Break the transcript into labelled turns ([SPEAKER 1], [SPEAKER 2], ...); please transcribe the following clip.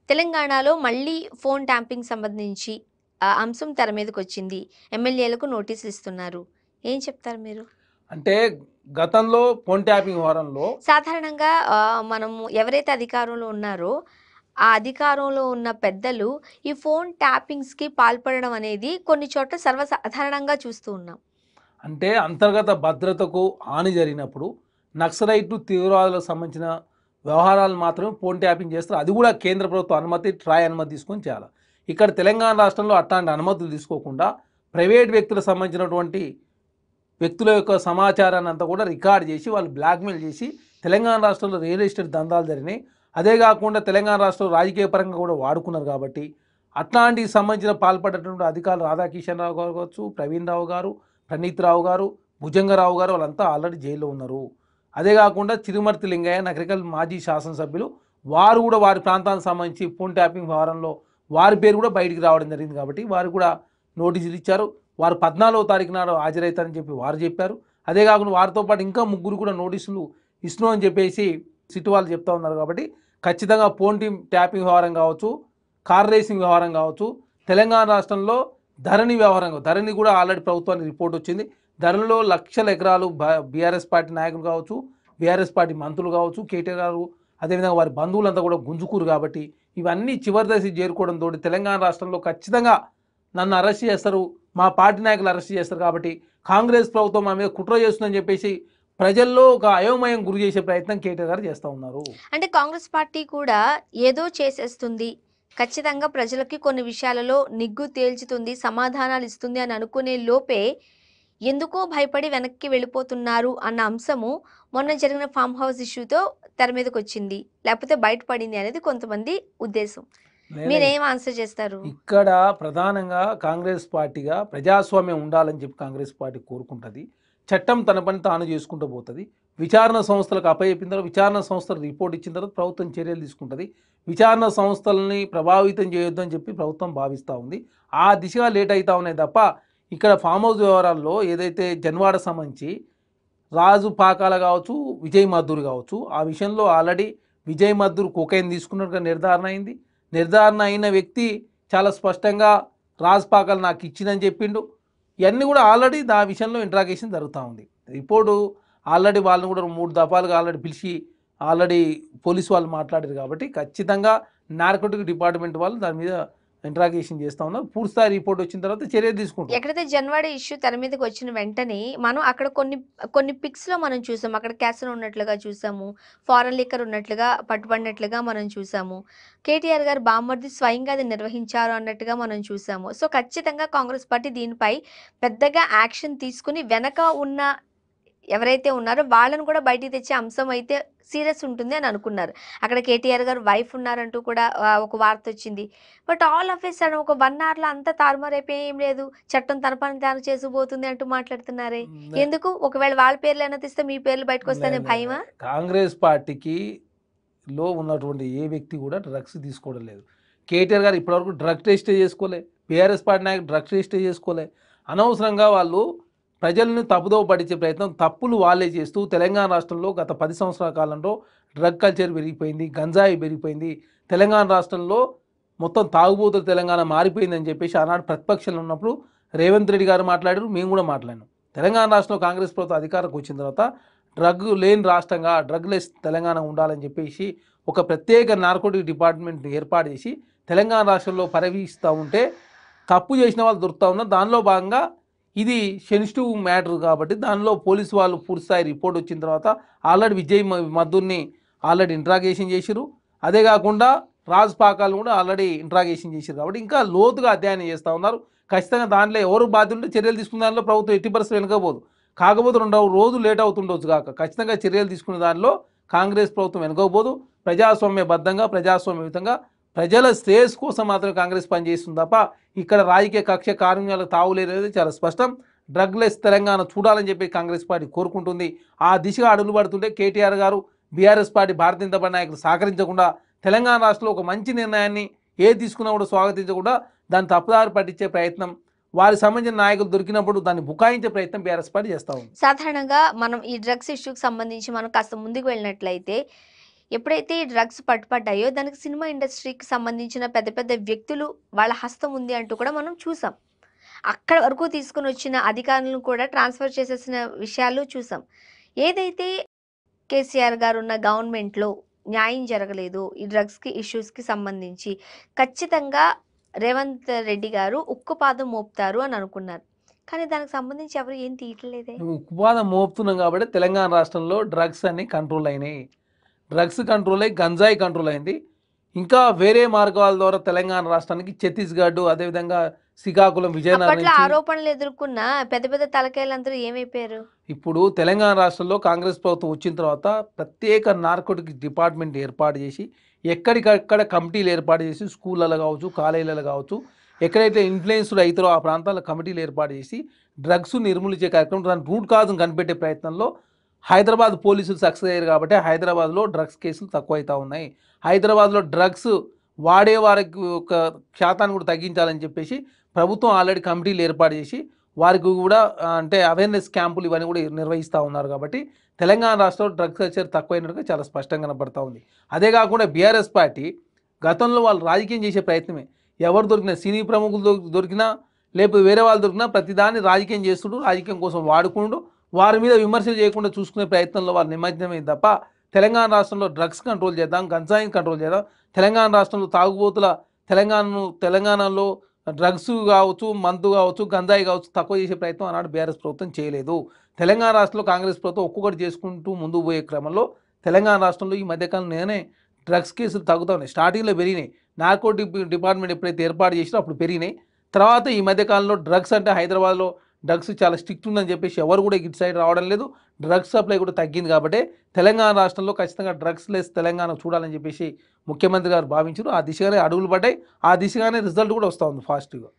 [SPEAKER 1] తెలంగాణలో మళ్ళీ ఫోన్ ట్యాంపింగ్ సంబంధించి అంశం తెర మీదకొచ్చింది. ఎమ్మెల్యేలకు నోటీసులు ఇస్తున్నారు. ఏం చెప్తారు మీరు?
[SPEAKER 2] అంటే గతంలో ఫోన్ ట్యాపింగ్ వ్యవహారంలో
[SPEAKER 1] సాధారణంగా మనము ఎవరైతే అధికారంలో ఉన్నారో, ఆ అధికారంలో ఉన్న పెద్దలు ఈ ఫోన్ ట్యాపింగ్స్‌కి పాల్పడడం అనేది కొన్ని చోట్ల సర్వసాధారణంగా చూస్తూ ఉన్నాం.
[SPEAKER 2] అంటే అంతర్గత భద్రతకు హాని జరిగినప్పుడు నక్సలైట్లు తీవ్రవాదులకు సంబంధించిన వ్యవహారాలు మాత్రమే ఫోన్ ట్యాపింగ్ చేస్తారు. అది కూడా కేంద్ర ప్రభుత్వ అనుమతి, ట్రాయ్ అనుమతి తీసుకొని చేయాలి. ఇక్కడ తెలంగాణ రాష్ట్రంలో అట్లాంటి అనుమతులు తీసుకోకుండా ప్రైవేట్ వ్యక్తులకు సంబంధించినటువంటి వ్యక్తుల యొక్క సమాచారాన్ని అంతా కూడా రికార్డ్ చేసి వాళ్ళు బ్లాక్మెయిల్ చేసి తెలంగాణ రాష్ట్రంలో రియల్ ఎస్టేట్ దందాలు జరిగినాయి. అదే కాకుండా తెలంగాణ రాష్ట్రంలో రాజకీయ పరంగా కూడా వాడుకున్నారు కాబట్టి అట్లాంటికి సంబంధించిన పాల్పడేటువంటి అధికారులు రాధాకిషన్ రావు గారు కావచ్చు, ప్రవీణ్ రావు గారు, ప్రణీత్ రావు గారు, భుజంగరావు గారు వాళ్ళంతా ఆల్రెడీ జైల్లో ఉన్నారు. అదే కాకుండా తిరుమర్తి లింగయ్య నగరికల్ మాజీ శాసనసభ్యులు వారు కూడా వారి ప్రాంతానికి సంబంధించి ఫోన్ ట్యాపింగ్ వ్యవహారంలో వారి పేరు కూడా బయటికి రావడం జరిగింది కాబట్టి వారు కూడా నోటీసులు ఇచ్చారు. వారు 14వ తారీఖు నాడు హాజరవుతారని చెప్పి వారు చెప్పారు. అదే కాకుండా వారితో పాటు ఇంకా ముగ్గురు కూడా నోటీసులు ఇస్తున్నాం అని చెప్పేసి సిట్ వాళ్ళు చెప్తా ఉన్నారు. కాబట్టి ఖచ్చితంగా ఫోన్ ట్యాపింగ్ వ్యవహారం కావచ్చు, కార్ రేసింగ్ వ్యవహారం కావచ్చు, తెలంగాణ రాష్ట్రంలో ధరణి వ్యవహారం, ధరణి కూడా ఆల్రెడీ ప్రభుత్వానికి రిపోర్ట్ వచ్చింది. ధరణిలో లక్షల ఎకరాలు బీఆర్ఎస్ పార్టీ నాయకులు కావచ్చు, బీఆర్ఎస్ పార్టీ మంత్రులు కావచ్చు, కేటీఆర్ గారు అదేవిధంగా వారి బంధువులంతా కూడా గుంజుకూరు. కాబట్టి ఇవన్నీ చివరి దశ చేరుకోవడంతో తెలంగాణ రాష్ట్రంలో ఖచ్చితంగా నన్ను అరెస్ట్ చేస్తారు, మా పార్టీ నాయకులు అరెస్ట్ చేస్తారు. కాబట్టి కాంగ్రెస్ ప్రభుత్వం మా మీద కుట్ర చేస్తుందని చెప్పేసి ప్రజల్లో ఒక అయోమయం గురి చేసే ప్రయత్నం కేటీఆర్ గారు చేస్తూ ఉన్నారు.
[SPEAKER 1] అంటే కాంగ్రెస్ పార్టీ కూడా ఏదో చేసేస్తుంది. ఖచ్చితంగా ప్రజలకి కొన్ని విషయాలలో నిగ్గు తేల్చుతుంది, సమాధానాలు ఇస్తుంది అని అనుకునే లోపే ఎందుకో భయపడి వెనక్కి వెళ్ళిపోతున్నారు అన్న అంశము మొన్న జరిగిన ఫామ్ హౌస్ ఇష్యూతో తెర మీదకొచ్చింది. లేకపోతే బయటపడింది అనేది కొంతమంది ఉద్దేశం. మీరేం ఆన్సర్ చేస్తారు?
[SPEAKER 2] ఇక్కడ ప్రధానంగా కాంగ్రెస్ పార్టీగా ప్రజాస్వామ్యం ఉండాలని చెప్పి కాంగ్రెస్ పార్టీ కోరుకుంటుంది. చట్టం తన పని తాను చేసుకుంటూ పోతుంది. విచారణ సంస్థలకు అప్పచెప్పిన తర్వాత విచారణ సంస్థలు రిపోర్ట్ ఇచ్చిన తర్వాత ప్రభుత్వం చర్యలు తీసుకుంటుంది. విచారణ సంస్థలని ప్రభావితం చేయొద్దని చెప్పి ప్రభుత్వం భావిస్తూ ఉంది. ఆ దిశగా లేట్ అవుతా ఉన్నాయి తప్ప ఇక్కడ ఫామ్ హౌస్ వ్యవహారాల్లో ఏదైతే జన్వాడ సంబంధించి రాజు పాకాల కావచ్చు, విజయ్ మద్దూరు కావచ్చు, ఆ విషయంలో ఆల్రెడీ విజయ్ మద్దూరు కోకైన్ తీసుకున్నట్టుగా నిర్ధారణ అయింది. నిర్ధారణ అయిన వ్యక్తి చాలా స్పష్టంగా రాజ్ పాకాలు నాకు ఇచ్చిందని చెప్పిండు. ఇవన్నీ కూడా ఆల్రెడీ ఆ విషయంలో ఇంట్రాగేషన్ జరుగుతూ ఉంది. రిపోర్టు ఆల్రెడీ వాళ్ళని కూడా 3 దఫాలుగా ఆల్రెడీ పిలిచి ఆల్రెడీ పోలీసు వాళ్ళు మాట్లాడారు. కాబట్టి ఖచ్చితంగా నార్కోటిక్ డిపార్ట్మెంట్ వాళ్ళు దాని మీద ఇంట్రాగేషన్ చేస్తూ ఉన్నారు. పూర్తిస్థాయి రిపోర్ట్ వచ్చిన తర్వాత చర్య తీసుకుంటాం.
[SPEAKER 1] ఎక్కడైతే జన్వాడ ఇష్యూ తెర మీదకి వచ్చిన వెంటనే మనం అక్కడ కొన్ని పిక్స్‌లో మనం చూసాం. అక్కడ క్యాసినో ఉన్నట్లుగా చూసాము. ఫారెన్ లిక్కర్ ఉన్నట్లుగా పట్టుబడినట్లుగా మనం చూసాము. కేటీఆర్ గారు బామ్మర్ది స్వయంగా అది నిర్వహించారు అన్నట్టుగా మనం చూసాము. సో ఖచ్చితంగా కాంగ్రెస్ పార్టీ దీనిపై పెద్దగా యాక్షన్ తీసుకుని వెనక ఉన్న ఎవరైతే ఉన్నారో వాళ్ళని కూడా బయటికి తెచ్చే అంశం అయితే సీరియస్ ఉంటుంది అని అనుకున్నారు. అక్కడ కేటీఆర్ గారు వైఫ్ ఉన్నారంటూ కూడా ఒక వార్త వచ్చింది. But all of a sudden ఒక 1 అవర్‌లో అంతా తారుమారైపోయి ఏం లేదు, చట్టం తన పని తాను చేసుకుపోతుంది అంటూ మాట్లాడుతున్నారే ఎందుకు? ఒకవేళ వాళ్ళ పేర్లు తీస్తే మీ పేర్లు బయటకు వస్తాయనే భయమా?
[SPEAKER 2] కాంగ్రెస్ పార్టీకి లో ఉన్నటువంటి ఏ వ్యక్తి కూడా డ్రగ్స్ తీసుకోవడం లేదు. కేటీఆర్ గారు ఇప్పటివరకు డ్రగ్ టెస్టే చేసుకోలే, బీఆర్ఎస్ పార్టీ నాయకులు డ్రగ్ టెస్టే చేసుకోలే. అనవసరంగా వాళ్ళు ప్రజలను తప్పుదోవ పట్టించే ప్రయత్నం, తప్పులు వాళ్ళే చేస్తూ తెలంగాణ రాష్ట్రంలో గత 10 సంవత్సరాల కాలంలో డ్రగ్ కల్చర్ పెరిగిపోయింది, గంజాయి పెరిగిపోయింది. తెలంగాణ రాష్ట్రంలో మొత్తం తాగుబోతుల తెలంగాణ మారిపోయిందని చెప్పేసి ఆనాడు ప్రతిపక్షంలో ఉన్నప్పుడు రేవంత్ రెడ్డి గారు మాట్లాడారు, మేము కూడా మాట్లాడాం. తెలంగాణ రాష్ట్రంలో కాంగ్రెస్ ప్రభుత్వం అధికారంకి వచ్చిన తర్వాత డ్రగ్ లేని రాష్ట్రంగా, డ్రగ్ లెస్ తెలంగాణ ఉండాలని చెప్పేసి ఒక ప్రత్యేక నార్కోటిక్ డిపార్ట్మెంట్ ఏర్పాటు చేసి తెలంగాణ రాష్ట్రంలో పర్యవేక్షిస్తూ ఉంటే తప్పు చేసిన వాళ్ళు దొరుకుతూ ఉన్నారు. దానిలో భాగంగా ఇది సెన్సిటివ్ మ్యాటర్ కాబట్టి దానిలో పోలీసు వాళ్ళు పూర్తిస్థాయి రిపోర్ట్ వచ్చిన తర్వాత ఆల్రెడీ విజయ్ మద్దూర్ని ఆల్రెడీ ఇంట్రాగేషన్ చేసిరు. అదే కాకుండా రాజ్ పాకాలు కూడా ఆల్రెడీ ఇంట్రాగేషన్ చేశారు. కాబట్టి ఇంకా లోతుగా అధ్యయనం చేస్తూ ఉన్నారు. ఖచ్చితంగా దాంట్లో ఎవరు బాధ్యులు చర్యలు తీసుకున్న దానిలో ప్రభుత్వం 80% వెనకపోదు. కాకపోతే 2 రోజులు లేట్ అవుతుండొచ్చు కాక ఖచ్చితంగా చర్యలు తీసుకునే దానిలో కాంగ్రెస్ ప్రభుత్వం వెనకపోదు. ప్రజాస్వామ్యబద్ధంగా ప్రజాస్వామ్యయుతంగా ప్రజల శ్రేయస్ కోసం మాత్రమే కాంగ్రెస్ పనిచేస్తుంది తప్ప ఇక్కడ రాజకీయ కక్ష కార్యాలకు తావులేదనేది చాలా స్పష్టం. డ్రగ్ లెస్ తెలంగాణ చూడాలని చెప్పి కాంగ్రెస్ పార్టీ కోరుకుంటుంది. ఆ దిశగా అడుగులు పడుతుంటే కేటీఆర్ గారు, BRS party, Bharatiya Janata party నాయకులు సహకరించకుండా తెలంగాణ రాష్ట్రంలో ఒక మంచి నిర్ణయాన్ని ఏది తీసుకున్నా కూడా స్వాగతించకుండా దాన్ని తప్పుదారి పట్టించే ప్రయత్నం, వారికి సంబంధించిన నాయకులు దొరికినప్పుడు దాన్ని బుకాయించే ప్రయత్నం బీఆర్ఎస్ పార్టీ చేస్తూ ఉంది.
[SPEAKER 1] సాధారణంగా మనం ఈ డ్రగ్స్ ఇష్యూకి సంబంధించి మనం కాస్త ముందుకు వెళ్ళినట్లయితే ఎప్పుడైతే ఈ డ్రగ్స్ పట్టుపడ్డాయో దానికి సినిమా ఇండస్ట్రీకి సంబంధించిన పెద్ద పెద్ద వ్యక్తులు వాళ్ళ హస్తం ఉంది అంటూ కూడా మనం చూసాం. అక్కడ వరకు తీసుకొని వచ్చిన అధికారులను కూడా ట్రాన్స్ఫర్ చేసేసిన విషయాలు చూసాం. ఏదైతే కేసీఆర్ గారున్న గవర్నమెంట్‌లో న్యాయం జరగలేదు. ఈ డ్రగ్స్‌కి ఇష్యూస్‌కి సంబంధించి ఖచ్చితంగా రేవంత్ రెడ్డి గారు ఉక్కుపాదం మోపుతారు అని అనుకున్నారు. కానీ దానికి సంబంధించి ఎవరు ఏం తీయట్లేదే.
[SPEAKER 2] ఉక్కుపాదం మోపుతున్నాం కాబట్టి తెలంగాణ రాష్ట్రంలో డ్రగ్స్ అన్ని కంట్రోల్ అయినాయి. డ్రగ్స్ కంట్రోల్ అయ్యి గంజాయి కంట్రోల్ అయింది. ఇంకా వేరే మార్గాల ద్వారా తెలంగాణ రాష్ట్రానికి ఛత్తీస్‌గఢ్ అదేవిధంగా శ్రీకాకుళం, విజయనగరం
[SPEAKER 1] అప్పట్లో
[SPEAKER 2] నుంచి
[SPEAKER 1] ఆరోపణలు ఎదుర్కొన్న పెద్ద పెద్ద తలకాయలందరూ ఏమైపోయారు?
[SPEAKER 2] ఇప్పుడు తెలంగాణ రాష్ట్రంలో కాంగ్రెస్ ప్రభుత్వం వచ్చిన తర్వాత ప్రత్యేక నార్కోటిక్స్ డిపార్ట్మెంట్ ఏర్పాటు చేసి ఎక్కడికక్కడ కమిటీలు ఏర్పాటు చేసి స్కూళ్ళలో కావచ్చు, కాలేజీలలో కావచ్చు, ఎక్కడైతే ఇన్ఫ్లుయెన్స్డ్ అవుతారో ఆ ప్రాంతాల కమిటీలు ఏర్పాటు చేసి డ్రగ్స్ నిర్మూలించే కార్యక్రమం దాని రూట్ కాజ్ను కనిపెట్టే ప్రయత్నంలో హైదరాబాద్ పోలీసులు సక్సెస్ అయ్యారు కాబట్టి హైదరాబాద్లో డ్రగ్స్ కేసులు తక్కువ అవుతూ ఉన్నాయి. హైదరాబాద్లో డ్రగ్స్ వాడే వారికి ఒక శాతాన్ని కూడా తగ్గించాలని చెప్పేసి ప్రభుత్వం ఆల్రెడీ కమిటీలు ఏర్పాటు చేసి వారికి కూడా అంటే అవేర్నెస్ క్యాంపులు ఇవన్నీ కూడా నిర్వహిస్తూ ఉన్నారు కాబట్టి తెలంగాణ రాష్ట్రంలో డ్రగ్స్ కల్చర్ తక్కువైనట్టుగా చాలా స్పష్టంగా కనపడతా ఉంది. అదే కాకుండా బీఆర్ఎస్ పార్టీ గతంలో వాళ్ళు రాజకీయం చేసే ప్రయత్నమే. ఎవరు దొరికినా సినీ ప్రముఖులు దొరికినా లేకపోతే వేరే వాళ్ళు దొరికినా ప్రతిదాన్ని రాజకీయం చేస్తుడు, రాజకీయం కోసం వాడుకుంటూ వారి మీద విమర్శలు చేయకుండా చూసుకునే ప్రయత్నంలో వాళ్ళు నిమజ్జనమైంది తప్ప తెలంగాణ రాష్ట్రంలో డ్రగ్స్ కంట్రోల్ చేద్దాం, గంజాయిని కంట్రోల్ చేద్దాం, తెలంగాణ రాష్ట్రంలో తాగుబోతుల తెలంగాణలో డ్రగ్స్ కావచ్చు, మందు కావచ్చు, గంజాయి కావచ్చు తక్కువ చేసే ప్రయత్నం ఆనాడు బీఆర్ఎస్ ప్రభుత్వం చేయలేదు. తెలంగాణ రాష్ట్రంలో కాంగ్రెస్ ప్రభుత్వం ఒక్కొక్కటి చేసుకుంటూ ముందుకు పోయే క్రమంలో తెలంగాణ రాష్ట్రంలో ఈ మధ్యకాలం నేనే డ్రగ్స్ కేసులు తగ్గుతూ ఉన్నాయి. స్టార్టింగ్లో పెరిగినాయి. నార్కోటిక్ డిపార్ట్మెంట్ ఎప్పుడైతే ఏర్పాటు చేసినా అప్పుడు పెరిగినాయి. తర్వాత ఈ మధ్యకాలంలో డ్రగ్స్ అంటే హైదరాబాద్లో డ్రగ్స్ చాలా స్ట్రిక్ట్ ఉందని చెప్పేసి ఎవరు కూడా ఇటు సైడ్ రావడం లేదు. డ్రగ్స్ సప్లై కూడా తగ్గింది కాబట్టి తెలంగాణ రాష్ట్రంలో ఖచ్చితంగా డ్రగ్స్ లెస్ తెలంగాణ చూడాలని చెప్పేసి ముఖ్యమంత్రి గారు భావించారు. ఆ దిశగానే అడుగులు పడ్డాయి. ఆ దిశగానే రిజల్ట్ కూడా వస్తూ ఉంది ఫాస్ట్గా.